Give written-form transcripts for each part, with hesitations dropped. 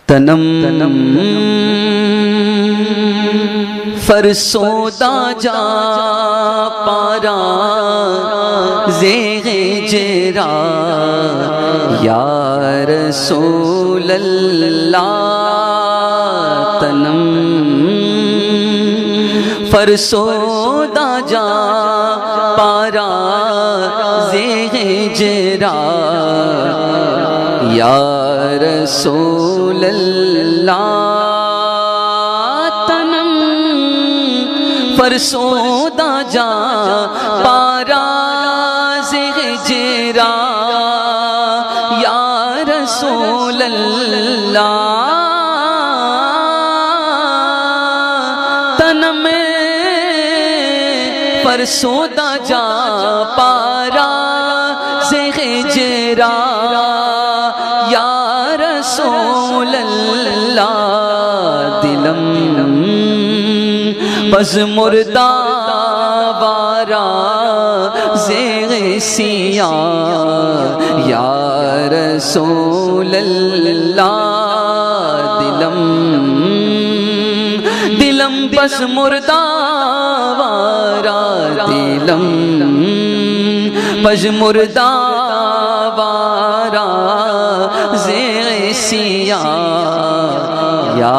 تنم فرسودہ جا پارا زیغ جرا یا رسول اللہ تنم فرسودہ جا پارا زیغ جرا یا رسول اللہ تنم فرسودہ جا پارا زیغ جرا یا رسول اللہ تنم فرسودہ جا پارا زیغ جرا یا رسول اللہ دلم بز مردہ وارا زیغ سیاہ یا رسول اللہ دلم بز مردہ وارا دلم بز مردہ وارا زیغ سیاہ یا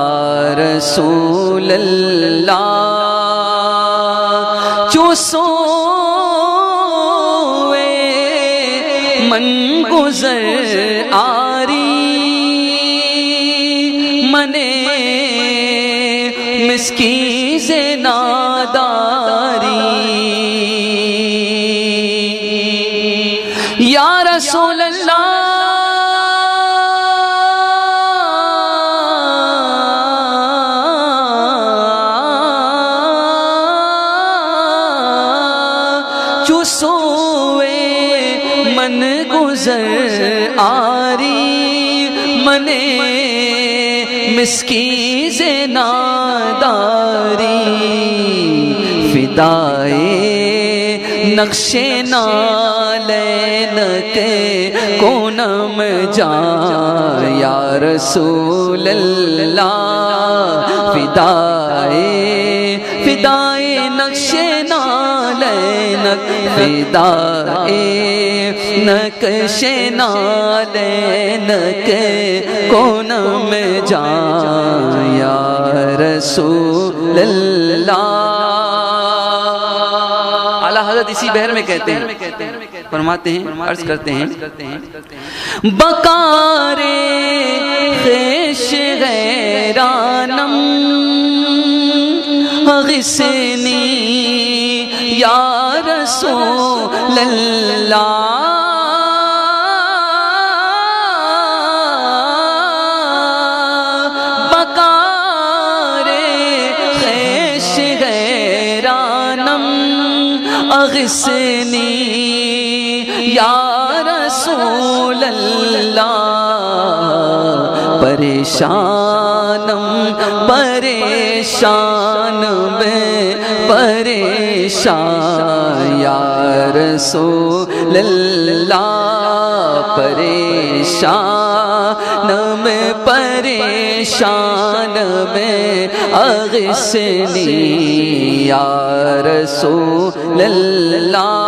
رسول اللہ جو سوئے من گزر آری منے مسکین سے ناداری یا رسول اللہ جو سوئے من گزر آری منے مسکین سے ناداری فدائے نقش نالین کے کونم جا یا رسول اللہ فدائے نقش نالین فدائے نقش نالین کے کونم جا یا رسول اللہ اعلیٰ حضرت اسی بہر میں کہتے ہیں فرماتے ہیں عرض کرتے ہیں بکارے خیش غیرانم غسنی یا رسول اللہ اغسنی یا رسول اللہ پریشانم پریشان میں پریشان یا رسول اللہ پریشان میں پریشان میں اغسنی یا رسول اللہ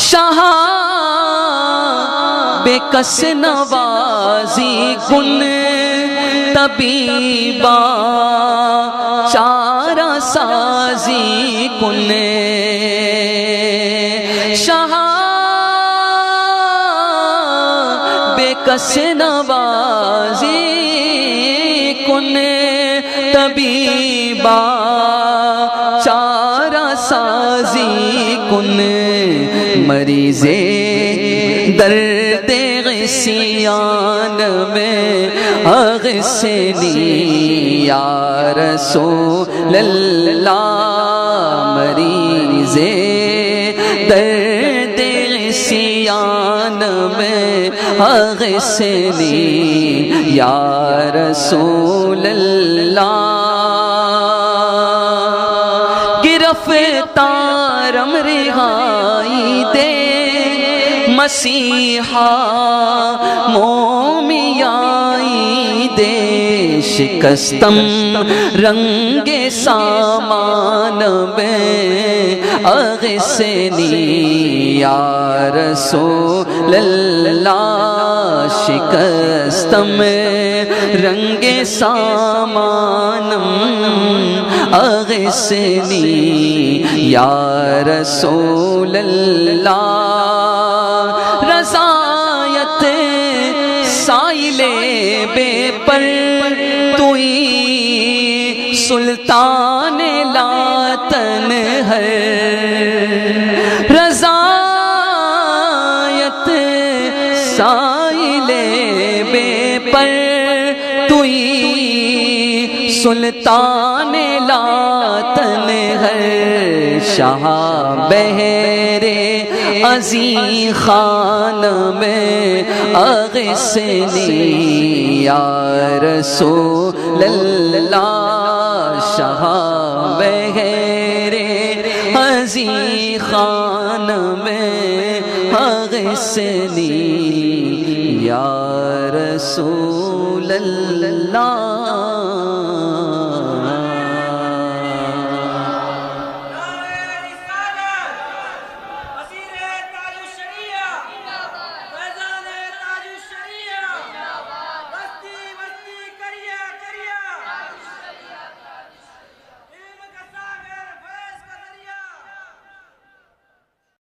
شاہ بے کس نوازی کن طبیبا چارہ سازی کن شاہ بے کس نوازی کن طبیبا چارہ سازی کن مریض درد غسیان میں اغسنی یا رسول اللہ مریض درد غسیان میں اغسنی یا رسول اللہ گرفتارم رہائی دے مسیحا دے شکستم رنگ سامان میں اغثنی یا رسول اللہ شکستم رنگ سامانم اغثنی یا رسول اللہ رضایت سائل بے پر توئی سلطان لاتن ہے رضایت سائل بے پر توئی سلطان لاتن ہے شاہ بہرے عزی خان میں اغثنی یا رسول اللہ شاہ بہرے عزی خان میں اغثنی یا رسول اللہ